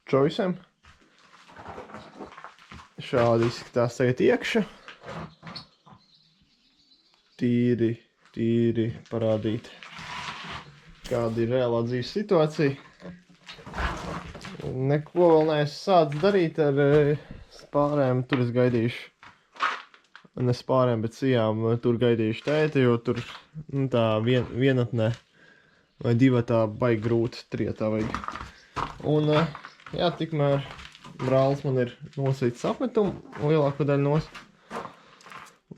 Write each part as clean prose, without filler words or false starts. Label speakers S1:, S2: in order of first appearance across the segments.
S1: čoisiem. Šādi izskatās tagad iekša. Tīri parādīt, kāda ir reālā dzīves situācija. Neko vēl neesmu sācis darīt ar spārēm. Tur es gaidīšu, ne spārēm, bet sijām, tur gaidīšu tēti, jo tur tā vienatnē vai divatā baigi grūti, trijatā vajag. Un, jā, tikmēr brālis man ir nosīts apmetumu lielāko daļu nos,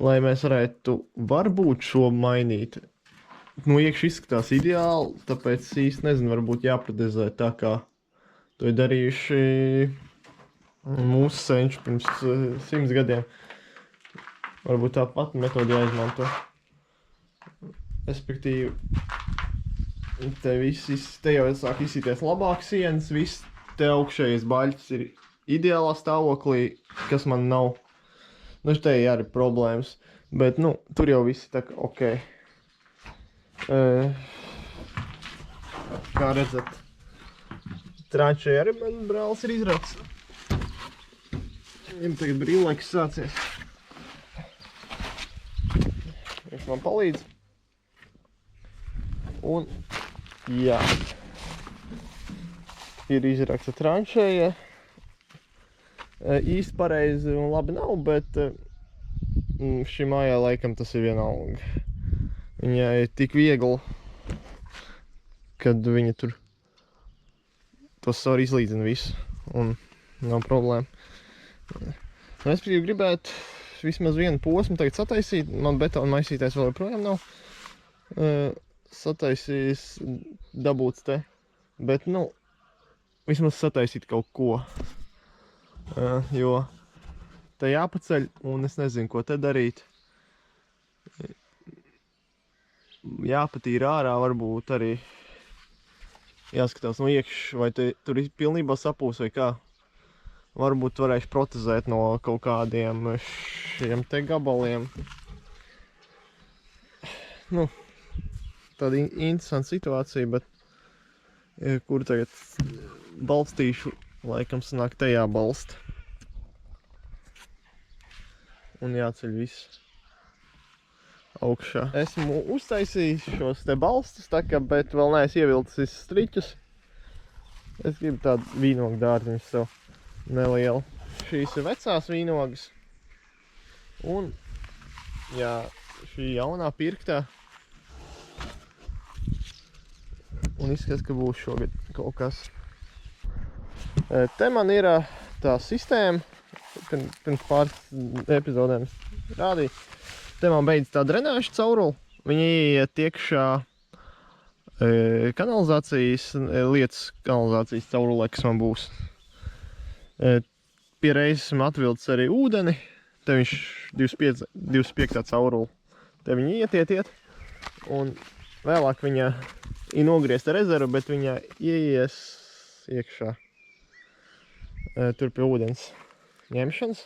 S1: lai mēs varētu varbūt šo mainīt. No iekšā izskatās ideāli, tāpēc īsti nezinu, varbūt jāprodezē tā, kā to ir darījuši mūsu senči pirms 100 gadiem. Varbūt tā pati metodi jāizmanto. Respektīvi, te jau sāk izsīties labāk sienas, viss te augšējais baļķis ir ideālā stāvoklī, kas man nav. Nu, te arī ir problēmas, bet, nu, tur jau viss tā kā ok. Kā redzat, tranšē arī man brālis ir izrauts. Viņam tagad brīvlaiks sācies. Viņš man palīdz. Un, jā, ir izraksta tranšēja. Īsti pareizi un labi nav, bet šī mājā laikam tas ir vienalga. Viņai ir tik viegli, kad viņa tur tos var izlīdzina visu un nav problēma. Es gribētu vismaz vienu posmu tagad sataisīt. Man betona maisītais vēl joprojām nav sataisījis, dabūts te. Bet, nu, vismaz sataisīt kaut ko. Jo te jāpaceļ un es nezinu, ko te darīt. Jāpatīra ārā, varbūt arī jāskatās no iekšas, vai tur pilnībā sapūs vai kā. Varbūt varēšu protezēt no kaut kādiem šiem te gabaliem. Nu, tāda interesanta situācija, bet kur tagad balstīšu, laikam sanāk te jābalst. Un jāceļ viss augšā. Esmu uztaisījis šos te balstus, bet vēl neesmu ievilcis striķus. Es gribu tādu vīnogu dārziņu sev nelielu. Šīs ir vecās vīnogas. Un, jā, šī jaunā pirktā. Un izskatās, ka būs šogad kaut kas. Te man ir tā sistēma, pirms pāris epizodēm rādīja. Te man beidz tā drenāža caurula. Viņa ieiet iekšā kanalizācijas caurulē, kas man būs. Pie reizes esmu atvilcis arī ūdeni. Te viņš 25. caurula. Te viņa iet. Un vēlāk viņa ir nogriezta rezerva, bet viņa ieies iekšā. Tur pie ūdens ņemšanas.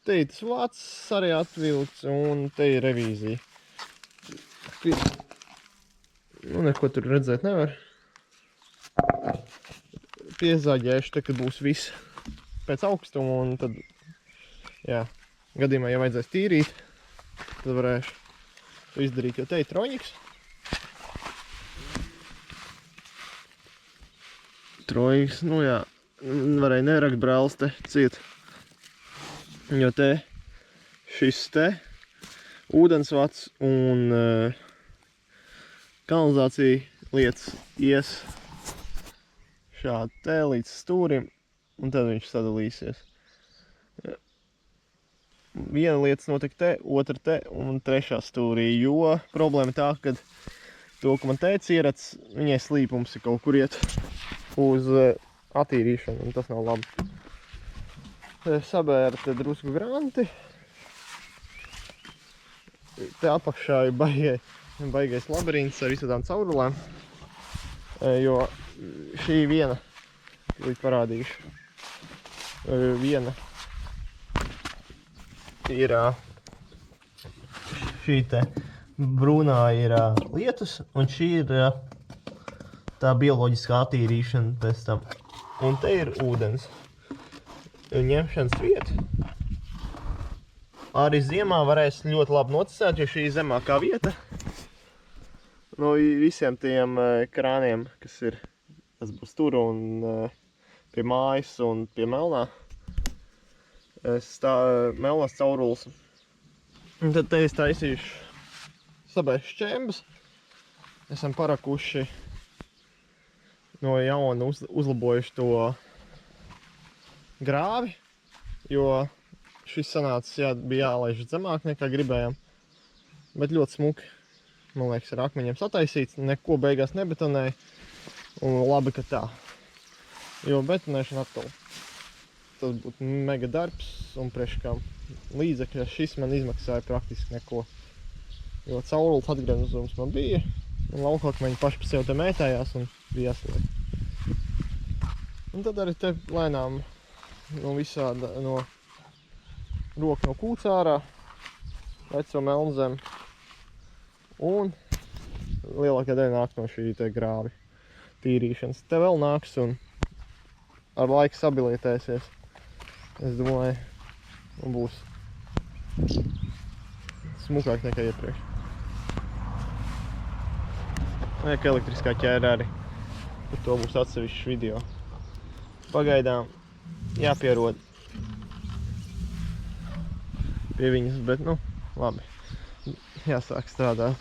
S1: Te ir tas vācis arī atvilkts un te ir revīzija. Nu, neko tur redzēt nevar. Piezāģēšu te, kad būs viss pēc augstuma un tad, jā, gadījumā, ja vajadzēs tīrīt, tad varēšu to izdarīt, jo te ir troņiks. Troņiks, nu jā, varēja nerakt brālis te ciet. Jo te šis te ūdensvats un kanalizācija lietas ies šādi te līdz stūrim un tad viņš sadalīsies. Viena lietas notiek te, otra te un trešā stūrī, jo problēma tā, kad to, ko man teica ierats, viņai slīpums ir kaut kur iet uz attīrīšanu un tas nav labi. Sabēra te drusku granti. Te apakšā ir baigais labirints ar visādām caurulēm, jo šī viena, līdz parādīšu, viena ir šī te brūnā ir lietus, un šī ir tā bioloģiskā attīrīšana pēc tam. Un te ir ūdens ņemšanas vieta. Arī ziemā varēs ļoti labi noticēt, jo šī zemākā vieta no visiem tiem krāniem, kas ir, tas būs tur un pie mājas un pie melnā. Melnās caurules. Un tad te es taisīšu sabēs šķembas. Esam parakuši no jauna uzlabojuši to grāvi, jo šis sanācis bija jālaiž zemāk nekā gribējām. Bet ļoti smuki, man liekas, ar akmeņiem sataisīts, neko beigās nebetonēja. Un labi, ka tā. Jo betonēšana atkal. Tas būtu mega darbs un priekškām līdzekļa šis man izmaksāja praktiski neko. Jo caurules atgriezums man bija, un laukakmeņi paši pa sev te mētājās un bija jāsliek. Un tad arī te lēnām no visāda, no roka no kūts ārā, veco melnzemi, un lielākā daļa nāk no šī te grāvi tīrīšanas. Te vēl nāks un ar laiku sabilietēsies. Es domāju, un būs smukāk nekā iepriekš. Ka elektriskā ķēra arī. Par to būs atsevišķs video. Pagaidām jāpierod pie viņas, bet nu, labi. Jāsāk strādāt.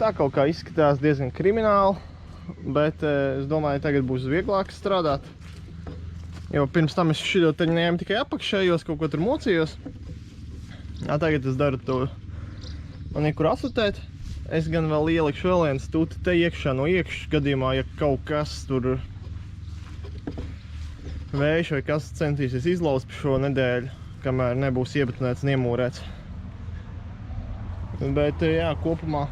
S1: tā kaut kā izskatās diezgan krimināli, bet es domāju, tagad būs vieglāk strādāt. Jo pirms tam es šito te ņēmu tikai apakšējos, kaut ko tur mocījos. Tagad es daru to man niekur asutēt. Es gan vēl ielikšu vēl viens stūti te iekšā no iekšas gadījumā, ja kaut kas tur vējš vai kas centīsies izlaust šo nedēļu, kamēr nebūs iebetonēts un iemūrēts. Bet, jā, kopumā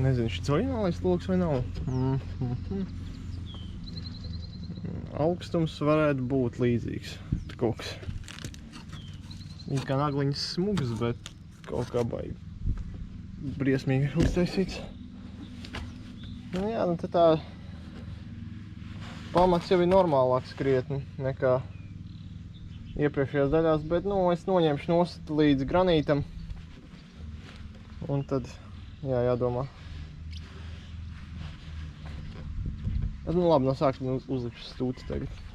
S1: nezinu, šis oriģinālais loks vai nav. Augstums varētu būt līdzīgs. Kaut kas. Ir kā nagliņas smugs, bet kaut kā baigi briesmīgi uztaisīts. Nu jā, nu te tā pamats jau ir normālāks krietni nekā iepriekšējās daļās, bet, nu, es noņemšu nost līdz granītam. Un tad, jā, jādomā. Tad, nu labi, no sākuma uzlikšu stūti tagad.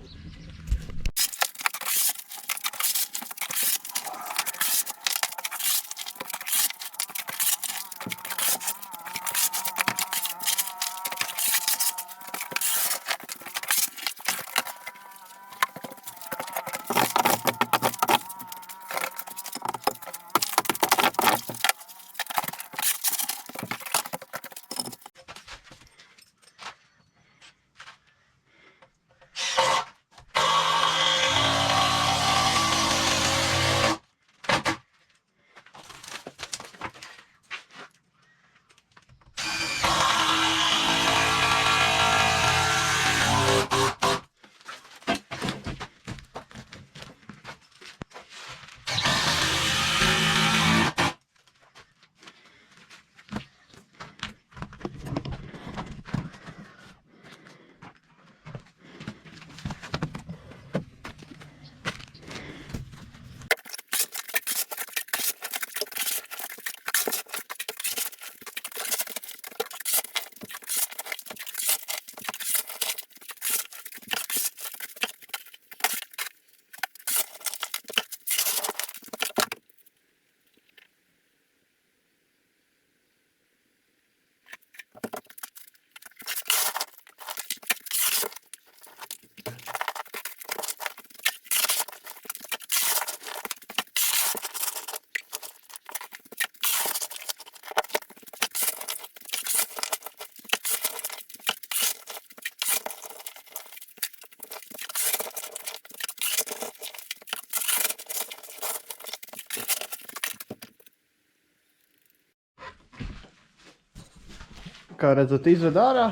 S1: Kā redzat, izved ārā.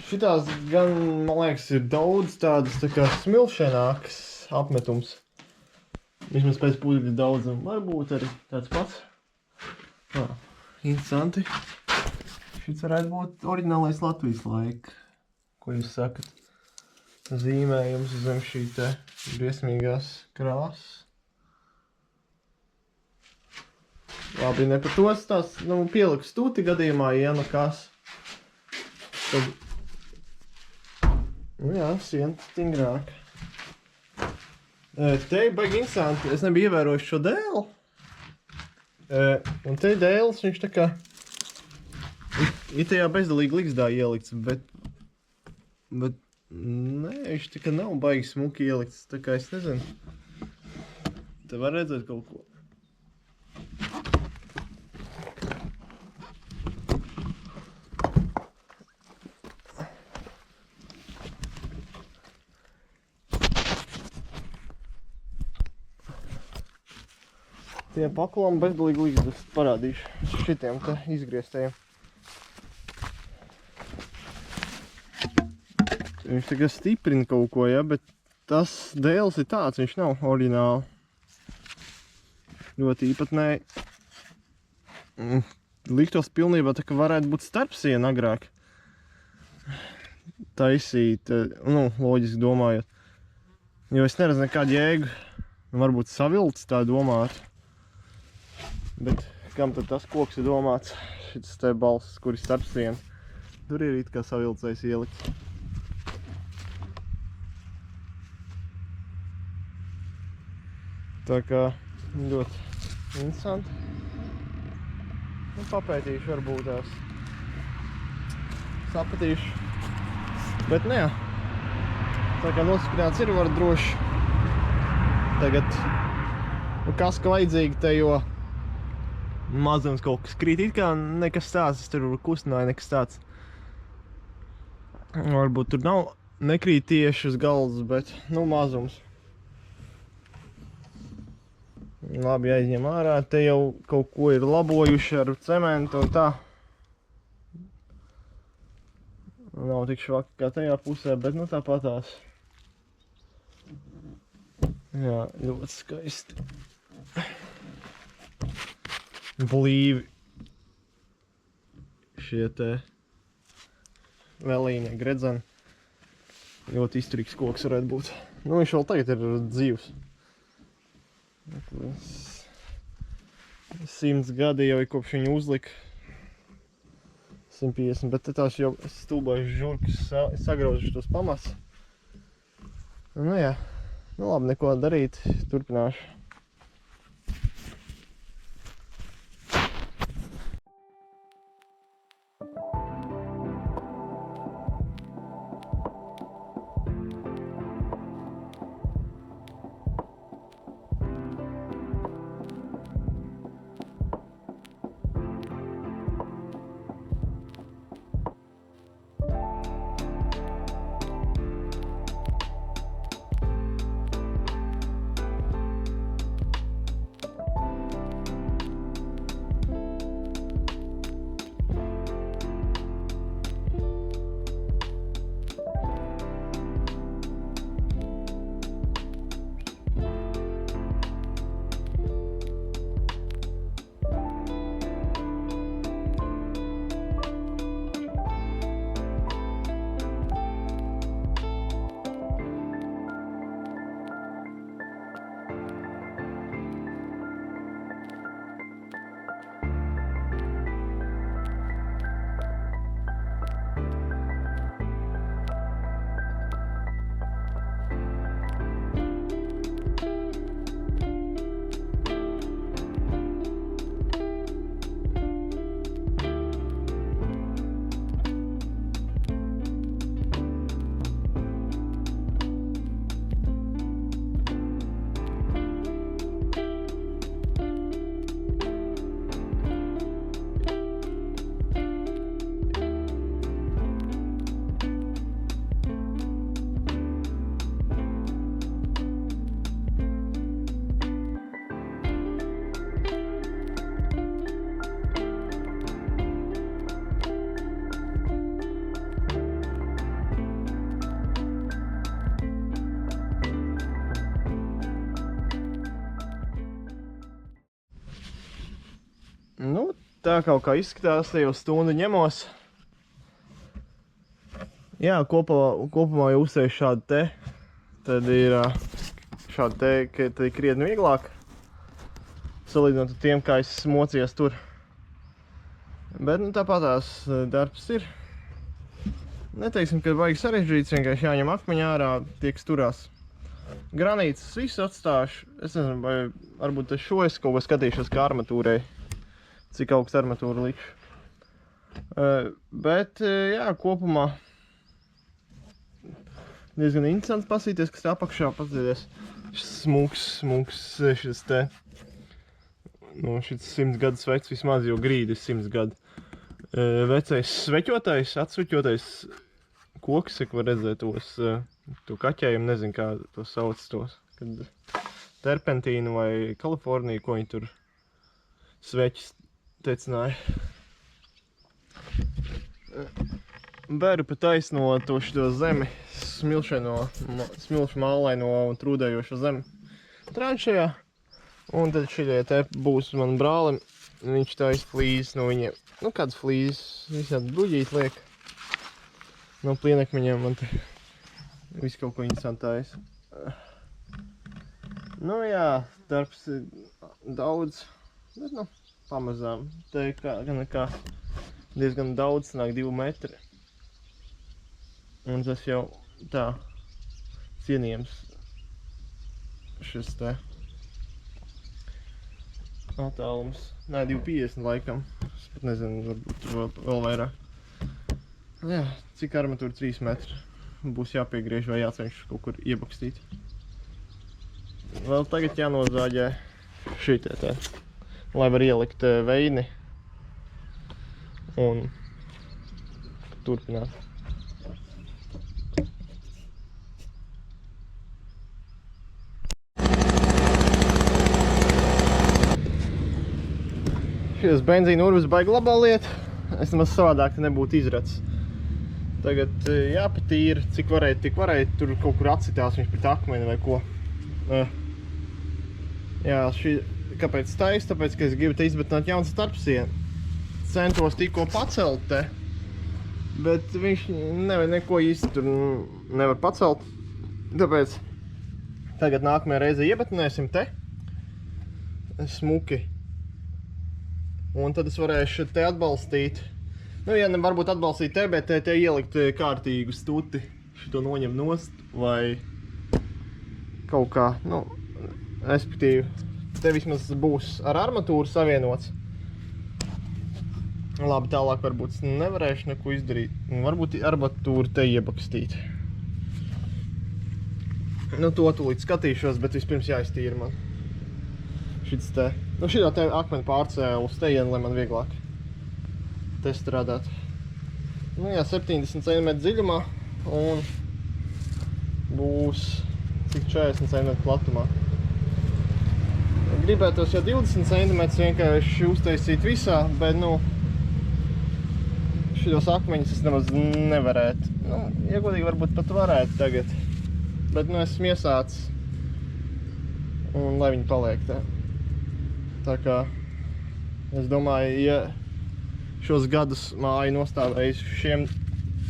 S1: Šitās gan, man liekas, ir daudz tādas tā kā smilšainākas apmetums. Vismaz pēc pudeļa daudzam. Varbūt arī tāds pats. Interesanti. Šis varētu būt oriģinālais Latvijas laika. Ko jūs sakat? Zīmējums zem šī te briesmīgās krāsas. Labi, ne par to tās, nu, pieliku stūti gadījumā, ja nu kas. Tad, nu jā, siena stingrāk. Te ir baigi interesanti, es nebiju ievērojis šo dēlu. Un te dēls, viņš tā kā ir tajā bezdalīgi ligzdā ielikts, bet nē, viņš tā kā nav baigi smuki ielikts, tā kā es nezinu. Te var redzēt kaut ko. Tie paklām bezdalīgi līdz parādīšu šitiem te izgrieztajiem. Viņš tagad stiprina kaut ko, ja, bet tas dēls ir tāds, viņš nav oriģināli. Ļoti īpatnēji. Liktos pilnībā tā, ka varētu būt starpsiena agrāk. Taisīt, nu, loģiski domājot. Jo es neredzu nekādu jēgu, varbūt savilts tā domāt. Bet kam tad tas koks ir domāts? Šis te balss, kur ir starpsiena. Tur ir it kā savilcējs ielikts. Tā kā ļoti interesanti. Nu, papētīšu varbūt tās. Sapatīšu. Bet ne, jā. Tā kā nostiprināts ir, var droši tagad kaska vajadzīga te, jo mazums kaut kas krīt. It kā nekas tāds, es tur kustināju, nekas tāds. Varbūt tur nav nekrīt tieši uz galvas, bet, nu, mazums. Labi, aizņem ārā. Te jau kaut ko ir labojuši ar cementu un tā. Nav tik švaki kā tajā pusē, bet, nu, tāpatās. Jā, ļoti skaisti. Blīvi. Šie te velīnie gredzeni. Ļoti izturīgs koks varētu būt. Nu, viņš vēl tagad ir dzīvs. 100 gadi jau ir kopš viņu uzlika. 150, bet te tās jau stulbais žurkas sagrauzuši tos pamats. Nu jā, nu labi, neko darīt, turpināšu. Nu, tā kaut kā izskatās, te jau stundu ņemos. Jā, kopumā jau uzsēju šādu te. Tad ir šādu te, ka tad ir krietni vieglāk. Salīdzinot ar tiem, kā es mocījos tur. Bet, nu, tāpatās darbs ir. Neteiksim, ka vajag sarežģīts, vienkārši jāņem akmeņi ārā, tie, kas turās. Granītas visu atstāšu. Es nezinu, vai varbūt šo es kaut ko skatīšos kā armatūrai. Cik augstu armatūru likšu. Bet, jā, kopumā diezgan interesanti pasīties, kas te apakšā paskatīties. Smuks, šis te, nu, šis 100 gadus vecs vismaz, jo grīdi ir 100 gadu. Vecais sveķotais, atsveķotais koks, ka var redzēt to kaķējumu, nezinu, kā to sauc tos, kad terpentīnu vai Kaliforniju, ko viņi tur sveķis tecināja. Beru pa taisno to šito zemi, smilšu mālaino un trūdējošo zemi tranšajā. Un tad šitie te būs man brālim, viņš taisa flīzes no viņiem. Nu, kāds flīzes, visādi buļģīt liek. No plienekmeņiem man te visu kaut ko interesanti taisa. Nu jā, darbs ir daudz, bet nu, pamazām. Te kā diezgan daudz, sanāk 2 metri. Un tas jau tā cienījams šis te. attālums. Nē, 250 laikam. Es pat nezinu, varbūt vēl vairāk. Jā, cik armatūra 3 metri. Būs jāpiegriež vai jācenšas kaut kur iebakstīt. Vēl tagad jānozāģē šitie te, lai var ielikt veini un turpināt. Šis benzīna urvis baigi labā lieta. Es nemaz savādāk te nebūtu izracis. Tagad jāpatīra, cik varēja, tik varēja. Tur kaut kur atsitās viņš pret akmeni vai ko. Jā, kāpēc tais? Tāpēc, ka es gribu te izbetonēt jaunu starpsienu. Centos tikko pacelt te, bet viņš neko īsti tur nevar pacelt. Tāpēc tagad nākamajā reize iebetonēsim te smuki. Un tad es varēšu te atbalstīt. Nu, ja ne varbūt atbalstīt te, bet te ielikt kārtīgu stuti. Šito noņem nost vai kaut kā, nu, respektīvi, te vismaz būs ar armatūru savienots. Labi, tālāk varbūt nevarēšu neko izdarīt. Varbūt armatūru te iebakstīt. Nu, to tūlīt skatīšos, bet vispirms jāiztīra man. Šits te. Nu, šitā te akmeni pārcēlu uz tejienu, lai man vieglāk te strādāt. Nu, jā, 70 cm dziļumā un būs cik 40 cm platumā. Gribētos jau 20 cm vienkārši uztaisīt visā, bet, nu, šitos akmeņus es nemaz nevarētu. Nu, ja godīgi varbūt pat varētu tagad, bet, nu, esmu iesācis un lai viņi paliek te. Tā kā es domāju, ja šos gadus māju nostāvējuši šiem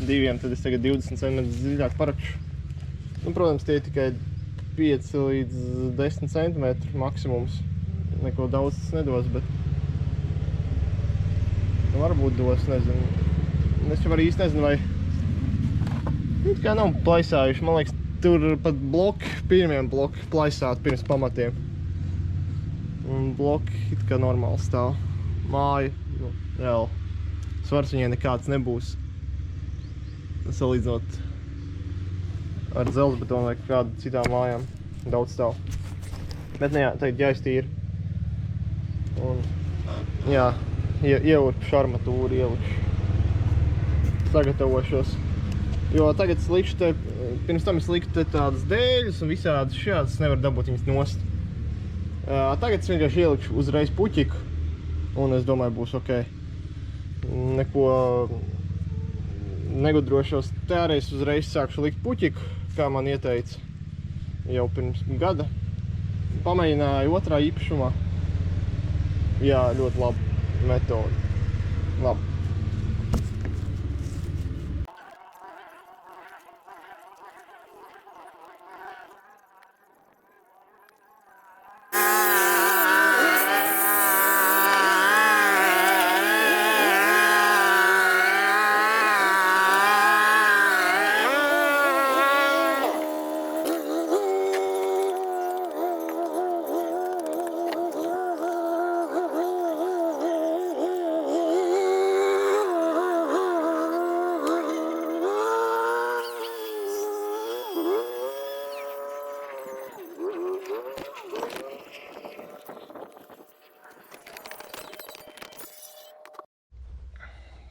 S1: diviem, tad es tagad 20 cm dziļāk parakšu. Nu, protams, tie tikai 5 līdz 10 cm maksimums. Neko daudz tas nedos, bet varbūt dos, nezinu. Es jau arī īsti nezinu, vai kā nav plaisājuši. Man liekas, tur pat pirmiem bloki plaisāt pirms pamatiem. Un bloki it kā normāli stāv. Māja, nu, reāli. Svars viņai nekāds nebūs. Salīdzinot ar dzelzbetonu vai kādu citām mājām. Daudz stāv. Bet, nu jā, tagad jāiztīra. Un, jā, ieurkšu armatūru, ielikšu. Sagatavošos. Jo tagad es likšu te, pirms tam es liktu te tādas dēļas un visādas šādas, es nevaru dabūt viņas nost. Tagad es vienkārši ielikšu uzreiz puķiku, un es domāju, būs ok. Neko negudrošos. Te arī es uzreiz sākšu likt puķiku, kā man ieteica jau pirms gada. Pamēģināju otrā īpašumā. Jā, ļoti laba metode. Labi.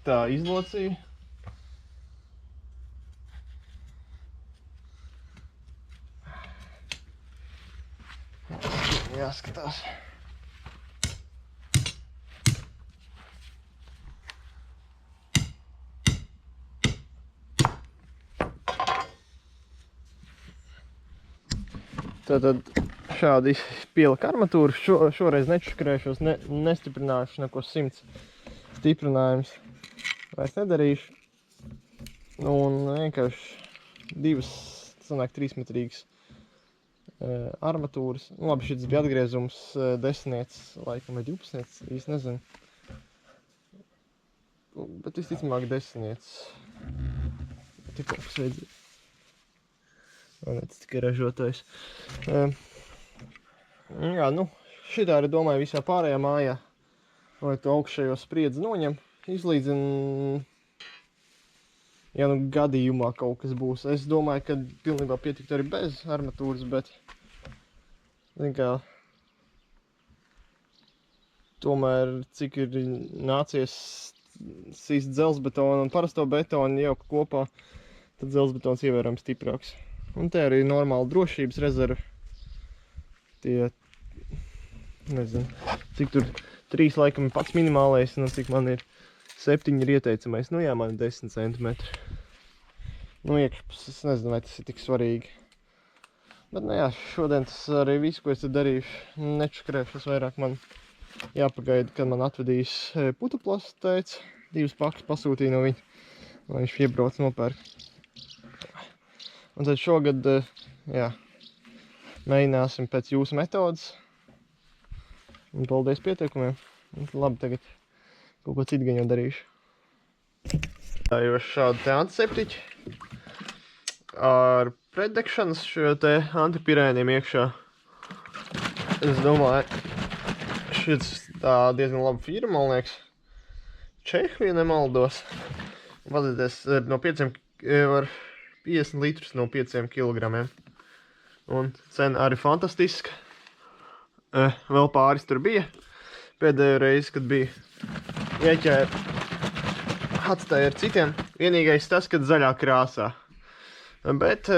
S1: Tā izlocīja. Jāskatās. Tātad šādi pielika armatūru. Šoreiz nečukrēšos, nestiprināšu neko 100 stiprinājums. Vairs nedarīšu. Un vienkārši divas, sanāk 3-metrīgas armatūras. Labi, šis bija atgriezums 10, laikam, vai 12, īsti nezinu. Bet visticamāk 10. Tik kaut kas vajadzēja. Tas tikai ražotājs. Jā, nu, šitā arī domāju visā pārējā mājā. Lai to augšējo spriedzi noņem, izlīdzina, ja nu gadījumā kaut kas būs. Es domāju, ka pilnībā pietikt arī bez armatūras, bet, zin kā, tomēr cik ir nācies sīst dzelzbetonu un parasto betonu jaukt kopā, tad dzelzbetons ievērojami stiprāks. Un te arī normāla drošības rezerve. Tie, nezinu, cik tur 3 laikam ir pats minimālais, un cik man ir 7 ir ieteicamais. Nu jā, man ir 10 cm. Nu iekšpus, es nezinu, vai tas ir tik svarīgi. Bet nu jā, šodien tas arī viss, ko es te darīšu, nečakrēšos vairāk. Man jāpagaida, kad man atvedīs putuplastu teica. 2 pakas pasūtīja no viņa, lai viņš iebrauc nopērk. Un tad šogad, jā, mēģināsim pēc jūsu metodas. Un paldies pieteikumiem. Un labi, tagad kaut ko citu gan jau darīšu. Tājoši šādu te antiseptiķi ar pretdegšanas šo te antipirēniem iekšā. Es domāju, šis tā diezgan laba firma, man liekas. Čehu, ja nemaldos. Vadīties no 5 var 50 litrus no 5 kilogramiem. Un cena arī fantastiska. Vēl pāris tur bija. Pēdējo reizi, kad bija ieķēra, atstāja ar citiem. Vienīgais tas, kad zaļā krāsā. Bet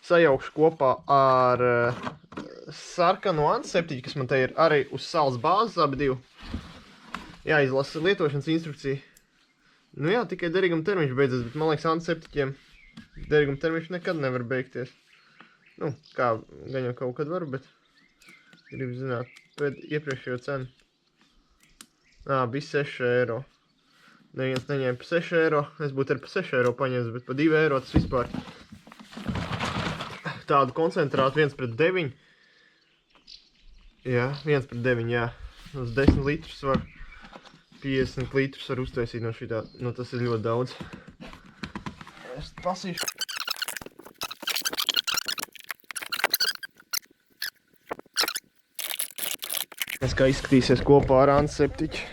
S1: sajaukšu kopā ar sarkano antiseptiķu, kas man te ir arī uz saules bāzes abi divi. Jāizlasa lietošanas instrukcija. Nu jā, tikai derīguma termiņš beidzas, bet man liekas antiseptiķiem derīguma termiņš nekad nevar beigties. Nu, kā gan jau kaut kad var, bet gribu zināt iepriekšējo cenu. Bija 6 eiro. Neviens neņēma pa 6 eiro. Es būtu arī pa 6 eiro paņēmis, bet pa 2 eiro tas vispār. Tādu koncentrātu 1:9. Jā, 1:9, jā. Uz 10 litrus var 50 litrus var uztaisīt no šitā. Nu, tas ir ļoti daudz. Es pasīšu. Es kā izskatīsies kopā ar antiseptiķu.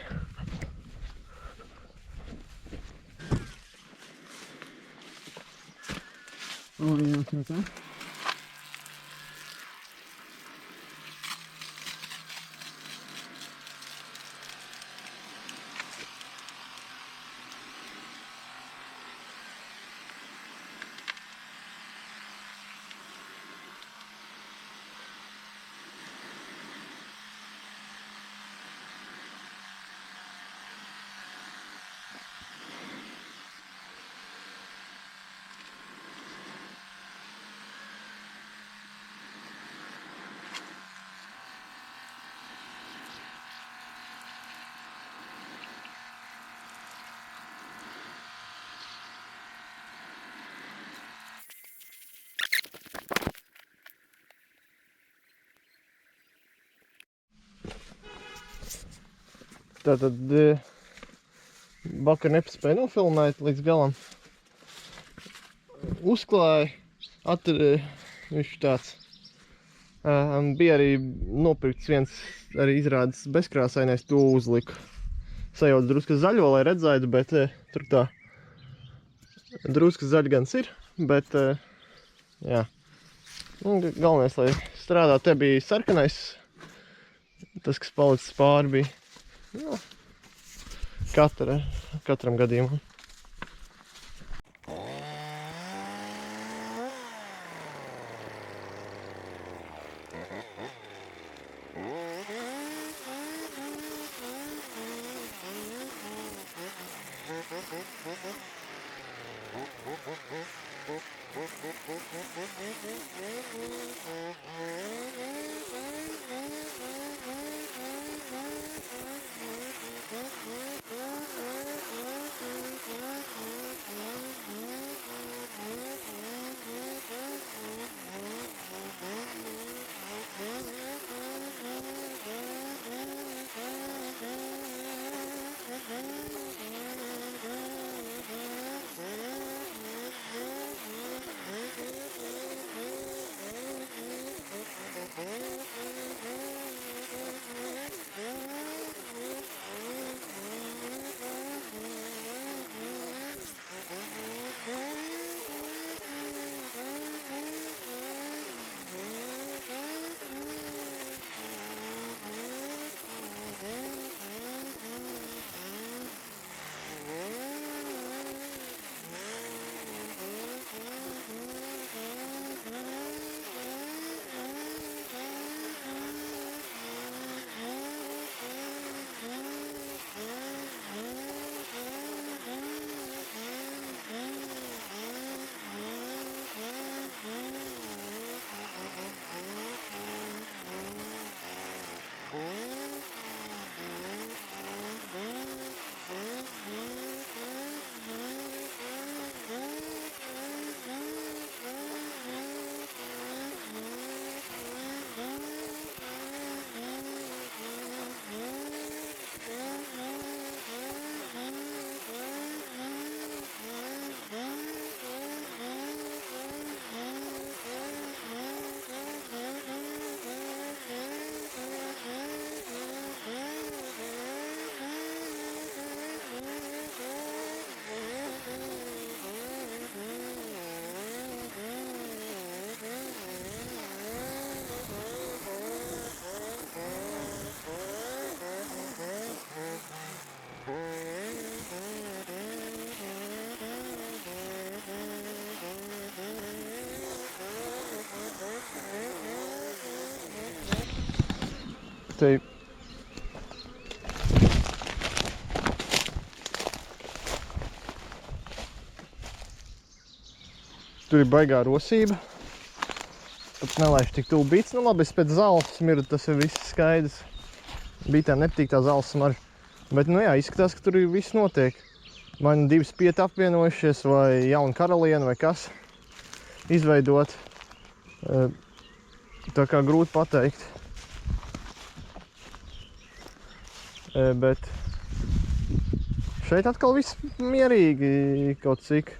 S1: Tātad vakar nepaspēja nofilmēt līdz galam. Uzklāja, viņš tāds. Bija arī nopirkts viens arī izrādes bezkrāsainais, to uzliku. Sajauc drusku zaļo, lai redzētu, bet tur tā drusku zaļgans ir, bet jā. Galvenais, lai strādā, te bija sarkanais, tas, kas palicis pāri bija. Nu, katram gadījumam. te... Tur ir baigā rosība. Pat nelaiž tik tuvu bīts. Nu labi, es pēc zāles smirdu, tas ir viss skaidrs. Bītēm nepatīk tā zāles smarža. Bet, nu jā, izskatās, ka tur viss notiek. Vai nu divi spieti apvienojušies, vai jauna karaliene, vai kas izveidot. Tā kā grūti pateikt. Bet šeit atkal viss mierīgi kaut cik.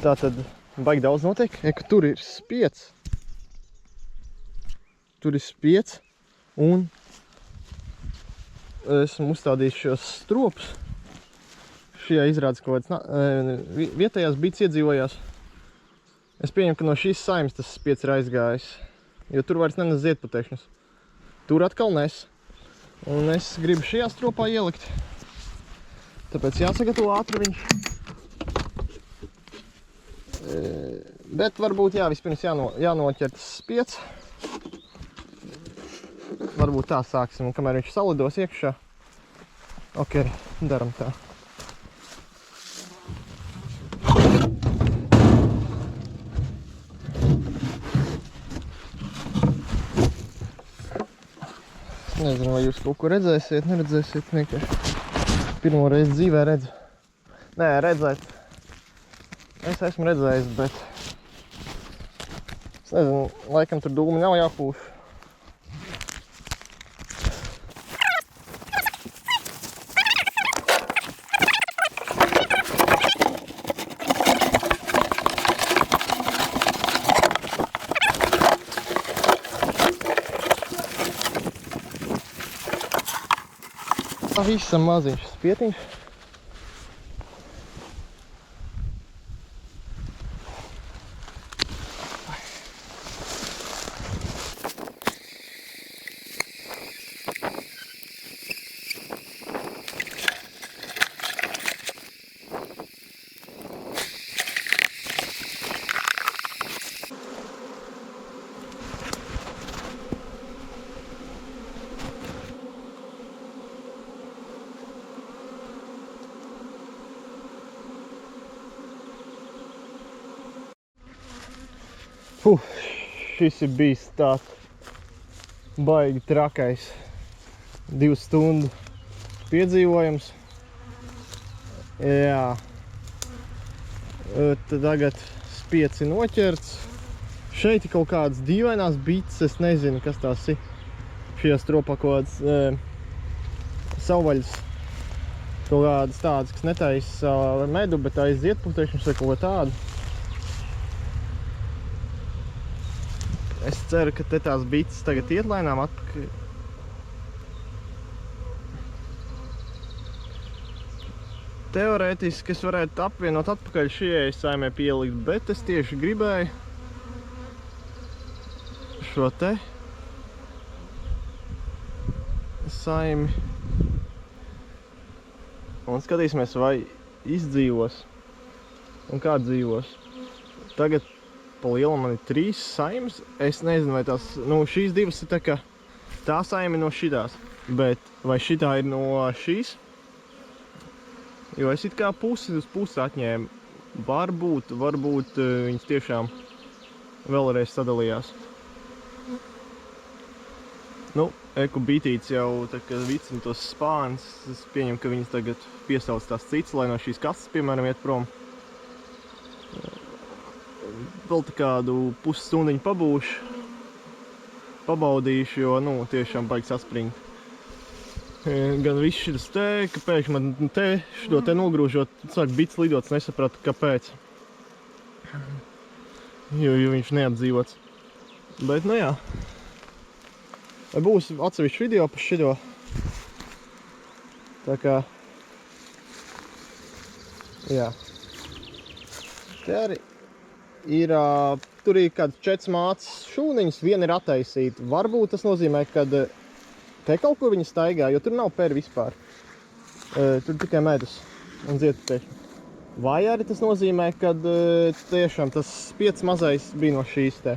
S1: Tātad baigi daudz notiek, ka tur ir spiets. Tur ir spiets un esmu uzstādījis šos stropus. Šajā izrādes kaut kāds vietējās bīts iedzīvojās. Es pieņemu, ka no šīs saimes tas spiets ir aizgājis, jo tur vairs nenes ziedputekšņus. Tur atkal nes. Un es gribu šajā stropā ielikt. Tāpēc jāsagatavo ātri viņš. Bet varbūt jā, vispirms jānoķer tas spiets. Varbūt tā sāksim, un kamēr viņš salidos iekšā. Ok, daram tā. Nezinu, vai jūs kaut ko redzēsiet, neredzēsiet, vienkārši pirmo reizi dzīvē redzu. Nē, redzēt. Es esmu redzējis, bet es nezinu, laikam tur dūmi nav jāpūš. Visam maziņš spietiņš. Šis ir bijis tāds baigi trakais 2 stundu piedzīvojums. Jā. Tagad spieci noķerts. Šeit ir kaut kādas dīvainās bītes, es nezinu, kas tās ir. Šajā stropā kaut kādas savvaļas. Kaut kādas tādas, kas netaisa medu, bet taisa ziedputekšņus vai kaut ko tādu. Es ceru, ka te tās bītes tagad iet lēnām atpakaļ. Teorētiski es varētu apvienot atpakaļ šajai saimē pielikt, bet es tieši gribēju šo te saimi. Un skatīsimies, vai izdzīvos un kā dzīvos. Tagad pa lielam man ir 3 saimes. Es nezinu, vai tās, šīs divas ir tā kā tā saime no šitās, bet vai šitā ir no šīs? Jo es it kā pusi uz pusi atņēmu. Varbūt viņas tiešām vēlreiz sadalījās. Eku bītīts jau tā kā vicina tos spāns. Es pieņemu, ka viņas tagad piesauc tās citas, lai no šīs kastes, piemēram, iet prom. Vēl tā kādu pusstundiņu pabūšu, pabaudīšu, jo, tiešām baigi saspringt. Gan viss šitas te, ka pēkšņi man šo te nogrūžot, sāk bits lidots, nesapratu, kāpēc. Jo viņš neapdzīvots. Bet, jā. Būs atsevišķi video par šito. Tā kā, jā. Te arī tur ir kāds 4 mācas šūniņas, viena ir attaisīta. Varbūt tas nozīmē, ka te kaut kur viņi staigā, jo tur nav peri vispār. Tur tikai medus un ziedputekšņi. Vai arī tas nozīmē, ka tiešām tas spieds mazais bija no šīs te.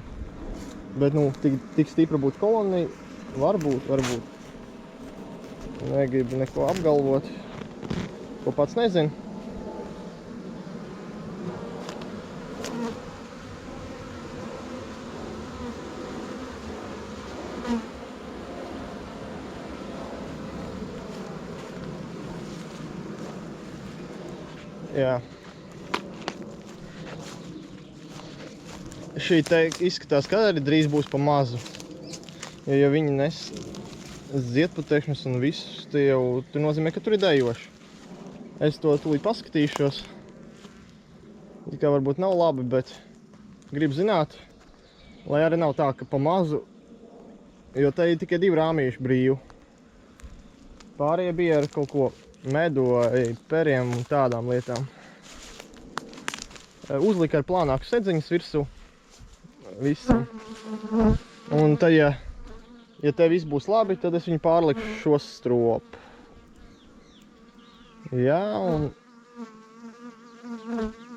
S1: Bet, nu, tik stipra būtu kolonija. Varbūt. Negribu neko apgalvot, ko pats nezinu. Jā. Šī te izskatās, ka arī drīz būs pa mazu. Jo, ja viņi nes ziedputekšņus un visus, tur nozīmē, ka tur ir dejoši. Es to tūlīt paskatīšos. Kā varbūt nav labi, bet gribu zināt, lai arī nav tā, ka pa mazu, jo te ir tikai 2 rāmīši brīvi. Pārējie bija ar kaut ko medu vai periem un tādām lietām. Uzlika ar plānāku sedziņas virsū. Visam. Un tad, ja te viss būs labi, tad es viņu pārlikšu šo stropu. Jā, un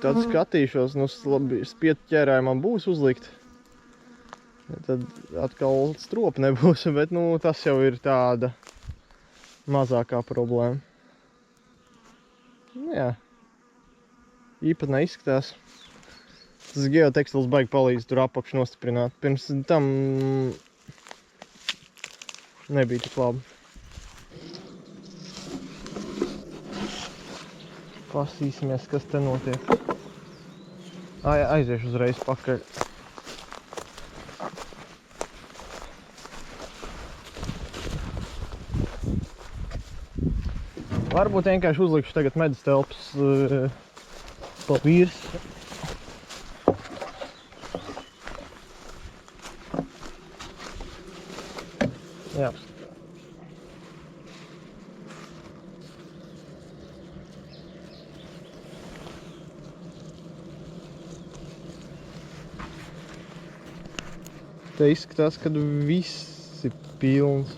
S1: tad skatīšos, nu spietu ķērājumā būs uzlikt. Tad atkal stropa nebūs, bet nu tas jau ir tāda mazākā problēma. Jā, īpatnē izskatās. Tas geotekstils baigi palīdz tur apakšu nostiprināt. Pirms tam nebija tik labi. Pasīsimies, kas te notiek. Aiziešu uzreiz pakaļ. Varbūt vienkārši uzlikšu tagad medus telpas pa virsu. Jā. Te izskatās, kad viss ir pilns.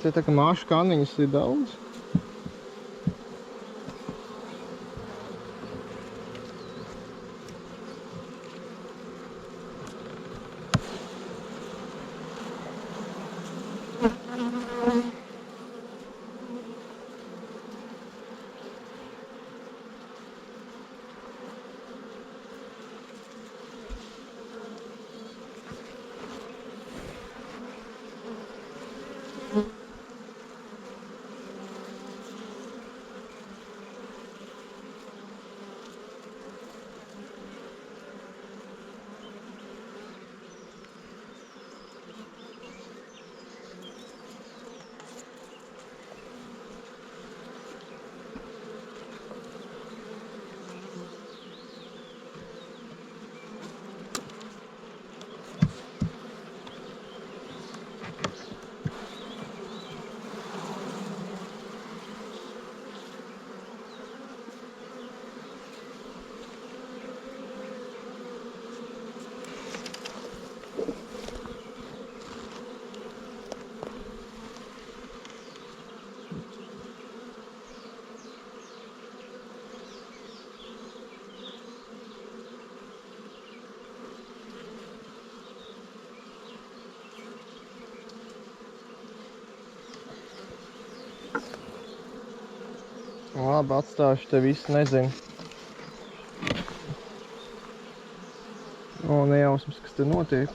S1: Te tā kā māšu kanniņas ir daudz. Labi, atstāšu te visu, nezinu. O, nejausmas, kas te notiek.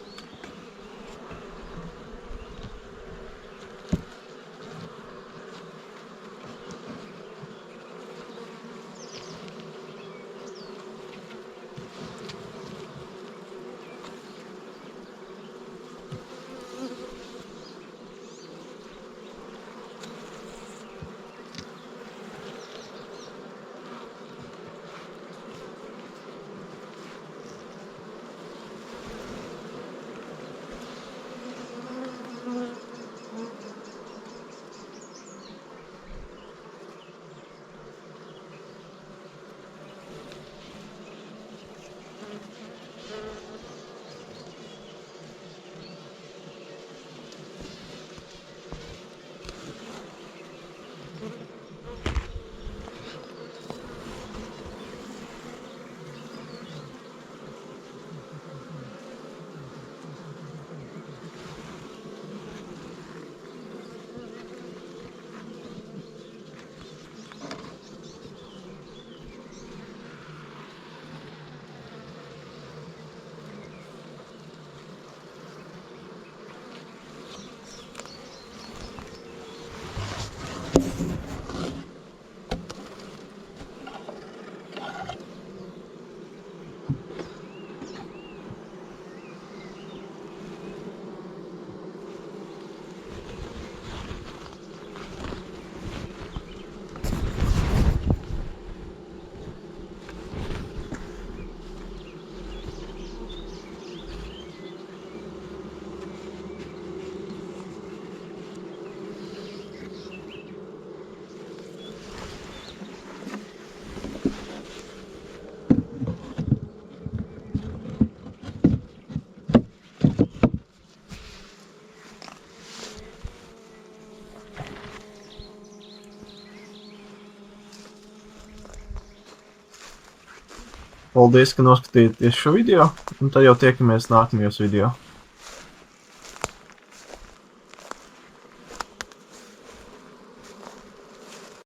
S1: Paldies, ka noskatījāties šo video, un tad jau tiekamies nākamajos video.